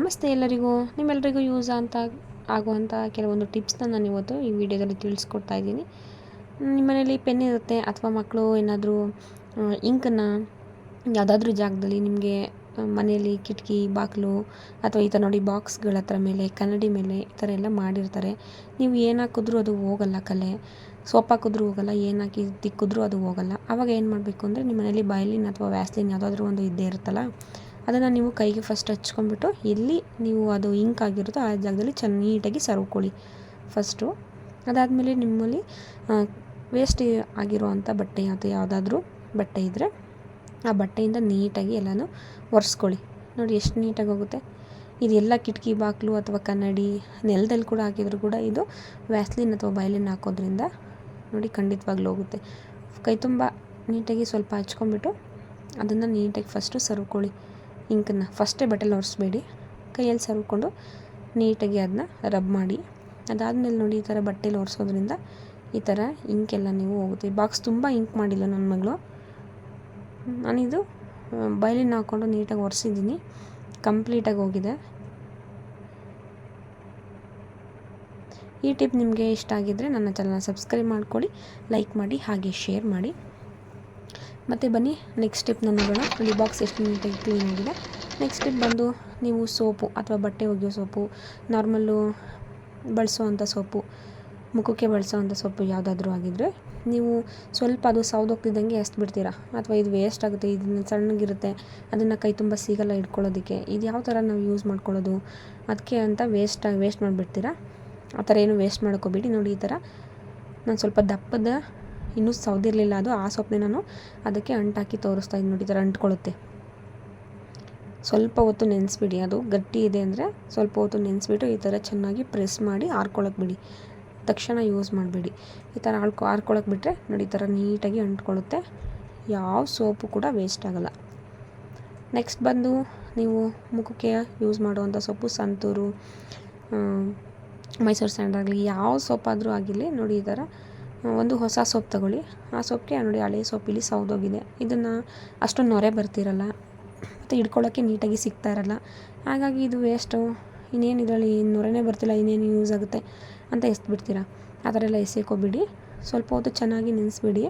ನಮಸ್ತೆ ಎಲ್ಲರಿಗೂ. ನಿಮ್ಮೆಲ್ಲರಿಗೂ ಆಗುವಂಥ ಕೆಲವೊಂದು ಟಿಪ್ಸ್ನ ನಾನು ಇವತ್ತು ಈ ವಿಡಿಯೋದಲ್ಲಿ ತಿಳಿಸ್ಕೊಡ್ತಾ ಇದ್ದೀನಿ. ನಿಮ್ಮ ಮನೇಲಿ ಪೆನ್ ಇರುತ್ತೆ ಅಥವಾ ಮಕ್ಕಳು ಏನಾದರೂ ಇಂಕನ್ನು ಯಾವುದಾದ್ರೂ ಜಾಗದಲ್ಲಿ ನಿಮಗೆ ಮನೆಯಲ್ಲಿ ಕಿಟಕಿ ಬಾಗಿಲು ಅಥವಾ ಈ ಥರ ನೋಡಿ ಬಾಕ್ಸ್ಗಳ ಹತ್ರ ಮೇಲೆ ಕನ್ನಡಿ ಮೇಲೆ ಈ ಥರ ಎಲ್ಲ ಮಾಡಿರ್ತಾರೆ. ನೀವು ಏನು ಹಾಕಿದ್ರೂ ಅದು ಹೋಗಲ್ಲ, ಕಲೆ ಸೋಪ್ ಹಾಕಿದ್ರೂ ಹೋಗಲ್ಲ, ಏನು ಹಾಕಿ ತಿಕ್ಕಿದ್ರೂ ಅದು ಹೋಗಲ್ಲ. ಆವಾಗ ಏನು ಮಾಡಬೇಕು ಅಂದರೆ ನಿಮ್ಮ ಮನೇಲಿ ಬಯಲಿನ್ ಅಥವಾ ವ್ಯಾಸ್ಲಿನ್ ಯಾವುದಾದ್ರೂ ಒಂದು ಇದ್ದೇ ಇರುತ್ತಲ್ಲ, ಅದನ್ನು ನೀವು ಕೈಗೆ ಫಸ್ಟ್ ಹಚ್ಕೊಂಡ್ಬಿಟ್ಟು ಎಲ್ಲಿ ನೀವು ಅದು ಇಂಕ್ ಆಗಿರುತ್ತೋ ಆ ಜಾಗದಲ್ಲಿ ನೀಟಾಗಿ ಸವರ್ಕೊಳ್ಳಿ ಫಸ್ಟು. ಅದಾದಮೇಲೆ ನಿಮ್ಮಲ್ಲಿ ವೇಸ್ಟ್ ಆಗಿರುವಂಥ ಬಟ್ಟೆ ಅಥವಾ ಯಾವುದಾದ್ರೂ ಬಟ್ಟೆ ಇದ್ದರೆ ಆ ಬಟ್ಟೆಯಿಂದ ನೀಟಾಗಿ ಎಲ್ಲನೂ ಒರೆಸ್ಕೊಳ್ಳಿ. ನೋಡಿ ಎಷ್ಟು ನೀಟಾಗಿ ಹೋಗುತ್ತೆ. ಇದೆಲ್ಲ ಕಿಟಕಿ ಬಾಗಿಲು ಅಥವಾ ಕನ್ನಡಿ ನೆಲದಲ್ಲಿ ಕೂಡ ಹಾಕಿದರೂ ಕೂಡ ಇದು ವ್ಯಾಸ್ಲಿನ್ ಅಥವಾ ಬಯಲಿನ್ ಹಾಕೋದ್ರಿಂದ ನೋಡಿ ಖಂಡಿತವಾಗ್ಲೂ ಹೋಗುತ್ತೆ. ಕೈ ತುಂಬ ನೀಟಾಗಿ ಸ್ವಲ್ಪ ಹಚ್ಕೊಂಡ್ಬಿಟ್ಟು ಅದನ್ನು ನೀಟಾಗಿ ಫಸ್ಟು ಸವರ್ಕೊಳ್ಳಿ. ಇಂಕನ್ನು ಫಸ್ಟೇ ಬಟ್ಟೆಲಿ ಒರೆಸ್ಬೇಡಿ, ಕೈಯಲ್ಲಿ ಸವರ್ಕೊಂಡು ನೀಟಾಗಿ ಅದನ್ನ ರಬ್ ಮಾಡಿ. ಅದಾದಮೇಲೆ ನೋಡಿ ಈ ಥರ ಬಟ್ಟೆಲಿ ಒರೆಸೋದ್ರಿಂದ ಈ ಥರ ಇಂಕೆಲ್ಲ ನೀವು ಹೋಗುತ್ತೆ. ಬಾಕ್ಸ್ ತುಂಬ ಇಂಕ್ ಮಾಡಿಲ್ಲ ನನ್ನ ಮಗಳು. ನಾನಿದು ಬಯಲಿನ ಹಾಕ್ಕೊಂಡು ನೀಟಾಗಿ ಒರೆಸಿದ್ದೀನಿ, ಕಂಪ್ಲೀಟಾಗಿ ಹೋಗಿದೆ. ಈ ಟಿಪ್ ನಿಮಗೆ ಇಷ್ಟ ಆಗಿದ್ದರೆ ನನ್ನ ಚಾನಲ್ನ ಸಬ್ಸ್ಕ್ರೈಬ್ ಮಾಡ್ಕೊಳ್ಳಿ, ಲೈಕ್ ಮಾಡಿ, ಹಾಗೆ ಶೇರ್ ಮಾಡಿ. ಮತ್ತು ಬನ್ನಿ ನೆಕ್ಸ್ಟ್ ಟಿಪ್ನ ನೋಡೋಣ. ನೋಡಿ ಬಾಕ್ಸ್ ಎಷ್ಟು ನೀಟಾಗಿ ಕ್ಲೀನ್ ಆಗಿದೆ. ನೆಕ್ಸ್ಟ್ ಟಿಪ್ ಬಂದು ನೀವು ಸೋಪು ಅಥವಾ ಬಟ್ಟೆ ಒಗೆಯೋ ಸೋಪು, ನಾರ್ಮಲ್ಲು ಬಳಸೋವಂಥ ಸೋಪು, ಮುಖಕ್ಕೆ ಬಳಸೋವಂಥ ಸೋಪು ಯಾವುದಾದ್ರೂ ಆಗಿದ್ದರೆ ನೀವು ಸ್ವಲ್ಪ ಅದು ಸೌದೋಗ್ತಿದ್ದಂಗೆ ಎಸ್ಬಿಡ್ತೀರಾ, ಅಥವಾ ಇದು ವೇಸ್ಟ್ ಆಗುತ್ತೆ, ಇದನ್ನು ಸಣ್ಣಗಿರುತ್ತೆ, ಅದನ್ನು ಕೈ ತುಂಬ ಸಿಗಲ್ಲ ಇಟ್ಕೊಳ್ಳೋದಕ್ಕೆ. ಇದು ಯಾವ ಥರ ನಾವು ಯೂಸ್ ಮಾಡ್ಕೊಳ್ಳೋದು ಅದಕ್ಕೆ ಅಂತ ವೇಸ್ಟ್ ಮಾಡಿಬಿಡ್ತೀರಾ. ಆ ಥರ ಏನು ವೇಸ್ಟ್ ಮಾಡ್ಕೋಬೇಡಿ. ನೋಡಿ ಈ ಥರ ನಾನು ಸ್ವಲ್ಪ ದಪ್ಪದ ಇನ್ನೂ ಸೌದಿರಲಿಲ್ಲ ಅದು, ಆ ಸೊಪ್ಪನ್ನೇ ನಾನು ಅದಕ್ಕೆ ಅಂಟಾಕಿ ತೋರಿಸ್ತಾ ಇದ್ದೀನಿ. ನೋಡಿ ಈ ಥರ ಅಂಟ್ಕೊಳ್ಳುತ್ತೆ. ಸ್ವಲ್ಪ ಹೊತ್ತು ನೆನೆಸ್ಬಿಡಿ, ಅದು ಗಟ್ಟಿ ಇದೆ ಅಂದರೆ ಸ್ವಲ್ಪ ಹೊತ್ತು ನೆನೆಸ್ಬಿಟ್ಟು ಈ ಥರ ಚೆನ್ನಾಗಿ ಪ್ರೆಸ್ ಮಾಡಿ ಆರ್ಕೊಳ್ಳೋಕೆ ಬಿಡಿ. ತಕ್ಷಣ ಯೂಸ್ ಮಾಡಬೇಡಿ. ಈ ಥರ ಆರ್ಕೊಳ್ಳೋಕೆ ಬಿಟ್ಟರೆ ನೋಡಿ ಈ ಥರ ನೀಟಾಗಿ ಅಂಟ್ಕೊಳ್ಳುತ್ತೆ. ಯಾವ ಸೋಪು ಕೂಡ ವೇಸ್ಟ್ ಆಗೋಲ್ಲ. ನೆಕ್ಸ್ಟ್ ಬಂದು ನೀವು ಮುಖಕ್ಕೆ ಯೂಸ್ ಮಾಡುವಂಥ ಸೊಪ್ಪು ಸಂತೂರು, ಮೈಸೂರು ಸ್ಯಾಂಡಲ್ ಆಗಲಿ, ಯಾವ ಸೋಪಾದರೂ ಆಗಿರಲಿ ನೋಡಿ ಈ ಥರ ಒಂದು ಹೊಸ ಸೋಪ್ ತಗೊಳ್ಳಿ. ಆ ಸೋಪ್ಗೆ ನೋಡಿ ಹಳೆ ಸೋಪಿಲಿ ಸೌದೋಗಿದೆ, ಇದನ್ನು ಅಷ್ಟೊಂದು ನೊರೆ ಬರ್ತಿರಲ್ಲ ಮತ್ತು ಹಿಡ್ಕೊಳ್ಳೋಕ್ಕೆ ನೀಟಾಗಿ ಸಿಗ್ತಾ ಇರಲ್ಲ. ಹಾಗಾಗಿ ಇದು ವೇಸ್ಟು, ಇನ್ನೇನು ಇದರಲ್ಲಿ ನೊರೆನೇ ಬರ್ತಿಲ್ಲ, ಇನ್ನೇನು ಯೂಸ್ ಆಗುತ್ತೆ ಅಂತ ಎಸ್ಬಿಡ್ತೀರಾ. ಆ ಥರ ಎಲ್ಲ ಎಸೆಯೋಕೋಬಿಡಿ. ಸ್ವಲ್ಪ ಹೊತ್ತು ಚೆನ್ನಾಗಿ ನೆನೆಸ್ಬಿಡಿ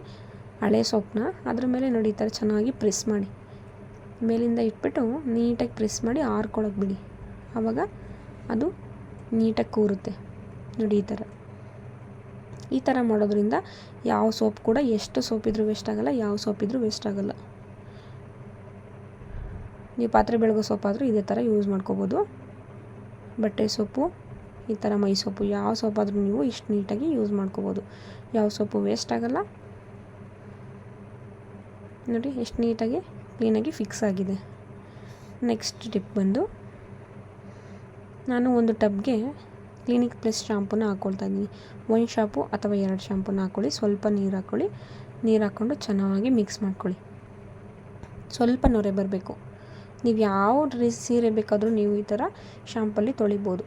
ಹಳೆ ಸೋಪನ್ನ. ಅದ್ರ ಮೇಲೆ ನೋಡಿ ಈ ಥರ ಚೆನ್ನಾಗಿ ಪ್ರೆಸ್ ಮಾಡಿ, ಮೇಲಿಂದ ಇಟ್ಬಿಟ್ಟು ನೀಟಾಗಿ ಪ್ರೆಸ್ ಮಾಡಿ ಆರ್ಕೊಳ್ಳೋಕೆ ಬಿಡಿ. ಆವಾಗ ಅದು ನೀಟಾಗಿ ಕೂರುತ್ತೆ. ನೋಡಿ ಈ ಥರ ಮಾಡೋದ್ರಿಂದ ಯಾವ ಸೋಪ್ ಕೂಡ ಎಷ್ಟು ಸೋಪ್ ಇದ್ರೂ ವೇಸ್ಟ್ ಆಗೋಲ್ಲ, ಯಾವ ಸೋಪ್ ಇದ್ರೂ ವೇಸ್ಟ್ ಆಗೋಲ್ಲ. ನೀವು ಪಾತ್ರೆ ಬೆಳಗೋ ಸೋಪ್ ಆದರೂ ಇದೇ ಥರ ಯೂಸ್ ಮಾಡ್ಕೋಬೋದು. ಬಟ್ಟೆ ಸೋಪು, ಈ ಥರ ಮೈ ಸೋಪು, ಯಾವ ಸೋಪ್ ಆದರೂ ನೀವು ಇಷ್ಟು ನೀಟಾಗಿ ಯೂಸ್ ಮಾಡ್ಕೋಬೋದು. ಯಾವ ಸೋಪು ವೇಸ್ಟ್ ಆಗೋಲ್ಲ. ನೋಡಿ ಎಷ್ಟು ನೀಟಾಗಿ ಕ್ಲೀನಾಗಿ ಫಿಕ್ಸ್ ಆಗಿದೆ. ನೆಕ್ಸ್ಟ್ ಟಿಪ್ ಬಂದು ನಾನು ಒಂದು ಟಬ್ಗೆ ಕ್ಲಿನಿಕ್ ಪ್ಲಸ್ ಶಾಂಪೂನ ಹಾಕ್ಕೊಳ್ತಾ ಇದ್ದೀನಿ. ಒಂದು ಶಾಂಪು ಅಥವಾ 2 ಶಾಂಪೂನ ಹಾಕ್ಕೊಳ್ಳಿ. ಸ್ವಲ್ಪ ನೀರು ಹಾಕ್ಕೊಳ್ಳಿ. ನೀರು ಹಾಕ್ಕೊಂಡು ಚೆನ್ನಾಗಿ ಮಿಕ್ಸ್ ಮಾಡ್ಕೊಳ್ಳಿ. ಸ್ವಲ್ಪ ನೊರೆ ಬರಬೇಕು. ನೀವು ಯಾವ ಸೀರೆ ಬೇಕಾದರೂ ನೀವು ಈ ಥರ ಶಾಂಪಲ್ಲಿ ತೊಳಿಬೋದು.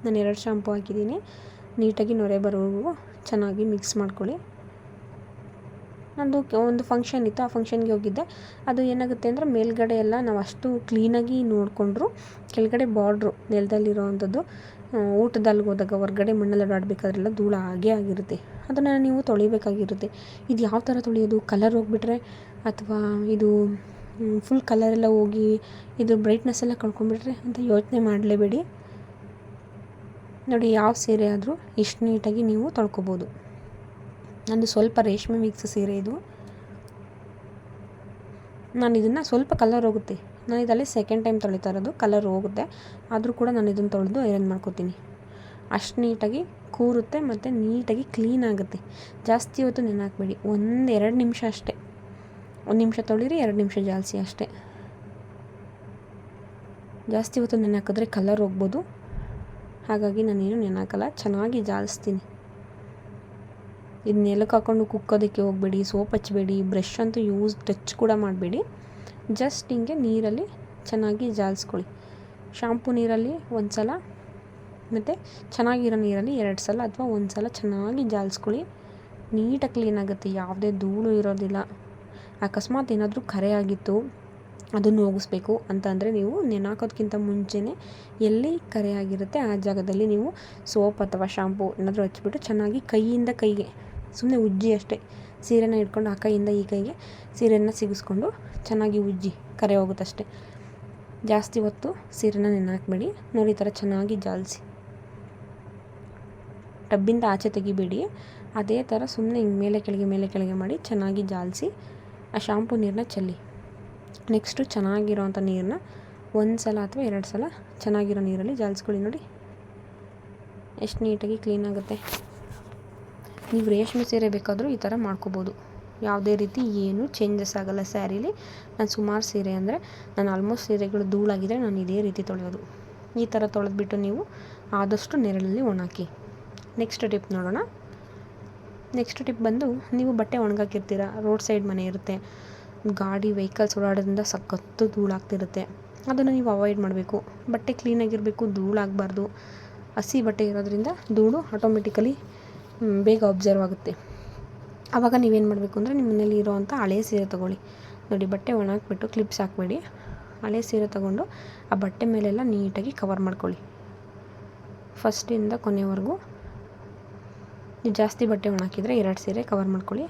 ನಾನು 2 ಶಾಂಪು ಹಾಕಿದ್ದೀನಿ. ನೀಟಾಗಿ ನೊರೆ ಬರೋವರೆಗೂ ಚೆನ್ನಾಗಿ ಮಿಕ್ಸ್ ಮಾಡ್ಕೊಳ್ಳಿ. ನಂದು ಒಂದು ಫಂಕ್ಷನ್ ಇತ್ತು, ಆ ಫಂಕ್ಷನ್ಗೆ ಹೋಗಿದ್ದೆ. ಅದು ಏನಾಗುತ್ತೆ ಅಂದರೆ ಮೇಲ್ಗಡೆ ಎಲ್ಲ ನಾವು ಅಷ್ಟು ಕ್ಲೀನಾಗಿ ನೋಡಿಕೊಂಡ್ರು ಕೆಳಗಡೆ ಬಾರ್ಡ್ರು ನೆಲದಲ್ಲಿರೋವಂಥದ್ದು ಊಟದಲ್ಲಿ ಹೋದಾಗ ಹೊರಗಡೆ ಮಣ್ಣಲ್ಲಿ ಆಡಬೇಕಾದ್ರೆಲ್ಲ ಧೂಳು ಹಾಗೇ ಆಗಿರುತ್ತೆ. ಅದನ್ನು ನೀವು ತೊಳಿಬೇಕಾಗಿರುತ್ತೆ. ಇದು ಯಾವ ಥರ ತೊಳೆಯೋದು, ಕಲರ್ ಹೋಗ್ಬಿಟ್ರೆ ಅಥವಾ ಇದು ಫುಲ್ ಕಲರೆಲ್ಲ ಹೋಗಿ ಇದು ಬ್ರೈಟ್ನೆಸ್ ಎಲ್ಲ ಕಳ್ಕೊಂಡ್ಬಿಟ್ರೆ ಅಂತ ಯೋಚನೆ ಮಾಡಲೇಬೇಡಿ. ನೋಡಿ ಯಾವ ಸೀರೆ ಆದರೂ ಇಷ್ಟು ನೀಟಾಗಿ ನೀವು ತೊಳ್ಕೊಬೋದು. ನಂದು ಸ್ವಲ್ಪ ರೇಷ್ಮೆ ಮಿಕ್ಸ್ ಸೀರೆ ಇದು. ನಾನು ಇದನ್ನು ಸ್ವಲ್ಪ ಕಲರ್ ಹೋಗುತ್ತೆ, ನಾನು ಇದರಲ್ಲಿ ಸೆಕೆಂಡ್ ಟೈಮ್ ತೊಳಿತಾ ಇರೋದು, ಕಲರ್ ಹೋಗುತ್ತೆ. ಆದರೂ ಕೂಡ ನಾನು ಇದನ್ನು ತೊಳೆದು ಐರನ್ ಮಾಡ್ಕೊತೀನಿ. ಅಷ್ಟು ನೀಟಾಗಿ ಕೂರುತ್ತೆ ಮತ್ತು ನೀಟಾಗಿ ಕ್ಲೀನ್ ಆಗುತ್ತೆ. ಜಾಸ್ತಿ ಹೊತ್ತು ನೆನೆಹಾಕಬೇಡಿ, 1-2 ನಿಮಿಷ ಅಷ್ಟೇ. 1 ನಿಮಿಷ ತೊಳಿರಿ, 2 ನಿಮಿಷ ಜಾಲಿಸಿ ಅಷ್ಟೇ. ಜಾಸ್ತಿ ಹೊತ್ತು ನೆನೆ ಹಾಕಿದ್ರೆ ಕಲರ್ ಹೋಗ್ಬೋದು. ಹಾಗಾಗಿ ನಾನೇನು ನೆನೆ ಹಾಕಲ್ಲ, ಚೆನ್ನಾಗಿ ಜಾಲಿಸ್ತೀನಿ. ಇದು ನೆಲಕ್ಕೆ ಹಾಕ್ಕೊಂಡು ಕುಕ್ಕೋದಕ್ಕೆ ಹೋಗಬೇಡಿ, ಸೋಪ್ ಹಚ್ಚಬೇಡಿ, ಬ್ರಷ್ ಅಂತೂ ಟಚ್ ಕೂಡ ಮಾಡಬೇಡಿ. ಜಸ್ಟ್ ಹಿಂಗೆ ನೀರಲ್ಲಿ ಚೆನ್ನಾಗಿ ಜಾಲಿಸ್ಕೊಳ್ಳಿ. ಶಾಂಪು ನೀರಲ್ಲಿ 1 ಸಲ ಮತ್ತು ಚೆನ್ನಾಗಿರೋ ನೀರಲ್ಲಿ 2 ಸಲ ಅಥವಾ 1 ಸಲ ಚೆನ್ನಾಗಿ ಜಾಲಿಸ್ಕೊಳ್ಳಿ. ನೀಟಾಗಿ ಕ್ಲೀನ್ ಆಗುತ್ತೆ, ಯಾವುದೇ ಧೂಳು ಇರೋದಿಲ್ಲ. ಅಕಸ್ಮಾತ್ ಏನಾದರೂ ಕರೆ ಆಗಿತ್ತು ಅದನ್ನು ಹೋಗಿಸ್ಬೇಕು ಅಂತಂದರೆ ನೀವು ನೆನೆ ಹಾಕೋದಕ್ಕಿಂತ ಮುಂಚೆನೇ ಎಲ್ಲಿ ಕರೆಯಾಗಿರುತ್ತೆ ಆ ಜಾಗದಲ್ಲಿ ನೀವು ಸೋಪ್ ಅಥವಾ ಶಾಂಪೂ ಏನಾದರೂ ಹಚ್ಬಿಟ್ಟು ಚೆನ್ನಾಗಿ ಕೈಯಿಂದ ಕೈಗೆ ಸುಮ್ಮನೆ ಉಜ್ಜಿ ಅಷ್ಟೇ. ಸೀರೆನ ಇಟ್ಕೊಂಡು ಆ ಕೈಯಿಂದ ಈ ಕೈಗೆ ಸೀರೆಯನ್ನು ಸಿಗಿಸ್ಕೊಂಡು ಚೆನ್ನಾಗಿ ಉಜ್ಜಿ ಕರೆ ಹೋಗುತ್ತಷ್ಟೆ. ಜಾಸ್ತಿ ಹೊತ್ತು ಸೀರೆನ ನೆನೆ ಹಾಕಬೇಡಿ. ನೋಡಿ ಈ ಥರ ಚೆನ್ನಾಗಿ ಜಾಲಿಸಿ, ಟಬ್ಬಿಂದ ಆಚೆ ತೆಗಿಬೇಡಿ. ಅದೇ ಥರ ಸುಮ್ಮನೆ ಹಿಂಗೆ ಮೇಲೆ ಕೆಳಗೆ ಮಾಡಿ ಚೆನ್ನಾಗಿ ಜಾಲಿಸಿ ಆ ಶಾಂಪೂ ನೀರನ್ನ ಚೆಲ್ಲಿ. ನೆಕ್ಸ್ಟು ಚೆನ್ನಾಗಿರೋವಂಥ ನೀರನ್ನ 1 ಸಲ ಅಥವಾ 2 ಸಲ ಚೆನ್ನಾಗಿರೋ ನೀರಲ್ಲಿ ಜಾಲಿಸ್ಕೊಳ್ಳಿ. ನೋಡಿ ಎಷ್ಟು ನೀಟಾಗಿ ಕ್ಲೀನಾಗುತ್ತೆ. ನೀವು ರೇಷ್ಮೆ ಸೀರೆ ಬೇಕಾದರೂ ಈ ಥರ ಮಾಡ್ಕೋಬೋದು. ಯಾವುದೇ ರೀತಿ ಏನೂ ಚೇಂಜಸ್ ಆಗೋಲ್ಲ ಸ್ಯಾರೀಲಿ. ನಾನು ಸುಮಾರು ಸೀರೆ ಅಂದರೆ ನಾನು ಆಲ್ಮೋಸ್ಟ್ ಸೀರೆಗಳು ಧೂಳಾಗಿದ್ದರೆ ನಾನು ಇದೇ ರೀತಿ ತೊಳೆಯೋದು. ಈ ಥರ ತೊಳೆದ್ಬಿಟ್ಟು ನೀವು ಆದಷ್ಟು ನೆರಳಲ್ಲಿ ಒಣಹಾಕಿ. ನೆಕ್ಸ್ಟ್ ಟಿಪ್ ನೋಡೋಣ. ನೆಕ್ಸ್ಟ್ ಟಿಪ್ ಬಂದು, ನೀವು ಬಟ್ಟೆ ಒಣಗಾಕಿರ್ತೀರ, ರೋಡ್ ಸೈಡ್ ಮನೆ ಇರುತ್ತೆ, ಗಾಡಿ ವೆಹಿಕಲ್ಸ್ ಓಡಾಡೋದ್ರಿಂದ ಸಖತ್ತು ಧೂಳಾಗ್ತಿರುತ್ತೆ. ಅದನ್ನು ನೀವು ಅವಾಯ್ಡ್ ಮಾಡಬೇಕು. ಬಟ್ಟೆ ಕ್ಲೀನಾಗಿರಬೇಕು, ಧೂಳಾಗಬಾರ್ದು. ಹಸಿ ಬಟ್ಟೆ ಇರೋದ್ರಿಂದ ಧೂಳು ಆಟೋಮೆಟಿಕಲಿ ಬೇಗ ಅಬ್ಸರ್ವ್ ಆಗುತ್ತೆ. ಆವಾಗ ನೀವೇನು ಮಾಡಬೇಕು ಅಂದರೆ ನಿಮ್ಮ ಮನೇಲಿ ಇರೋವಂಥ ಹಳೆ ಸೀರೆ ತೊಗೊಳ್ಳಿ. ನೋಡಿ ಬಟ್ಟೆ ಒಣಹಾಕ್ಬಿಟ್ಟು ಕ್ಲಿಪ್ಸ್ ಹಾಕಬೇಡಿ. ಹಳೆ ಸೀರೆ ತೊಗೊಂಡು ಆ ಬಟ್ಟೆ ಮೇಲೆಲ್ಲ ನೀಟಾಗಿ ಕವರ್ ಮಾಡ್ಕೊಳ್ಳಿ. ಫಸ್ಟಿಂದ ಕೊನೆವರೆಗೂ. ನೀವು ಜಾಸ್ತಿ ಬಟ್ಟೆ ಒಣಹಾಕಿದರೆ 2 ಸೀರೆ ಕವರ್ ಮಾಡ್ಕೊಳ್ಳಿ.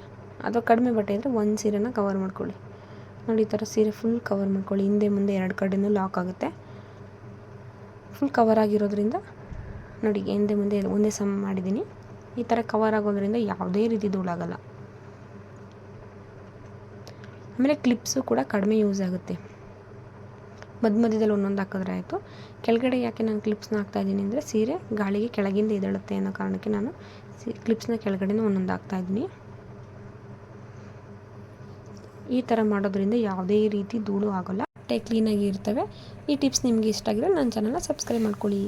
ಅಥವಾ ಕಡಿಮೆ ಬಟ್ಟೆ ಇದ್ದರೆ 1 ಸೀರೆನ ಕವರ್ ಮಾಡ್ಕೊಳ್ಳಿ. ನೋಡಿ ಈ ಥರ ಸೀರೆ ಫುಲ್ ಕವರ್ ಮಾಡ್ಕೊಳ್ಳಿ. ಹಿಂದೆ ಮುಂದೆ 2 ಕಡೆಯೂ ಲಾಕ್ ಆಗುತ್ತೆ. ಫುಲ್ ಕವರ್ ಆಗಿರೋದ್ರಿಂದ ನೋಡಿ ಹಿಂದೆ ಮುಂದೆ ಒಂದೇ ಸಮ ಮಾಡಿದ್ದೀನಿ. ಈ ಥರ ಕವರ್ ಆಗೋದ್ರಿಂದ ಯಾವುದೇ ರೀತಿ ಧೂಳಾಗಲ್ಲ. ಆಮೇಲೆ ಕ್ಲಿಪ್ಸು ಕೂಡ ಕಡಿಮೆ ಯೂಸ್ ಆಗುತ್ತೆ. ಮಧ್ಯದಲ್ಲಿ ಒಂದೊಂದು ಹಾಕಿದ್ರೆ ಆಯಿತು. ಕೆಳಗಡೆ ಯಾಕೆ ನಾನು ಕ್ಲಿಪ್ಸ್ನ ಹಾಕ್ತಾಯಿದ್ದೀನಿ ಅಂದರೆ ಸೀರೆ ಗಾಳಿಗೆ ಕೆಳಗಿಂದ ಎದ್ದೇಳುತ್ತೆ ಅನ್ನೋ ಕಾರಣಕ್ಕೆ ನಾನು ಕ್ಲಿಪ್ಸ್ನ ಕೆಳಗಡೆನೂ ಒಂದೊಂದು ಹಾಕ್ತಾಯಿದ್ದೀನಿ. ಈ ಥರ ಮಾಡೋದ್ರಿಂದ ಯಾವುದೇ ರೀತಿ ಧೂಳು ಆಗೋಲ್ಲ. ಬಟ್ಟೆ ಕ್ಲೀನಾಗಿ ಇರ್ತವೆ. ಈ ಟಿಪ್ಸ್ ನಿಮಗೆ ಇಷ್ಟ ಆಗಿದ್ರೆ ನನ್ನ ಚಾನಲ್ನ ಸಬ್ಸ್ಕ್ರೈಬ್ ಮಾಡ್ಕೊಳ್ಳಿ.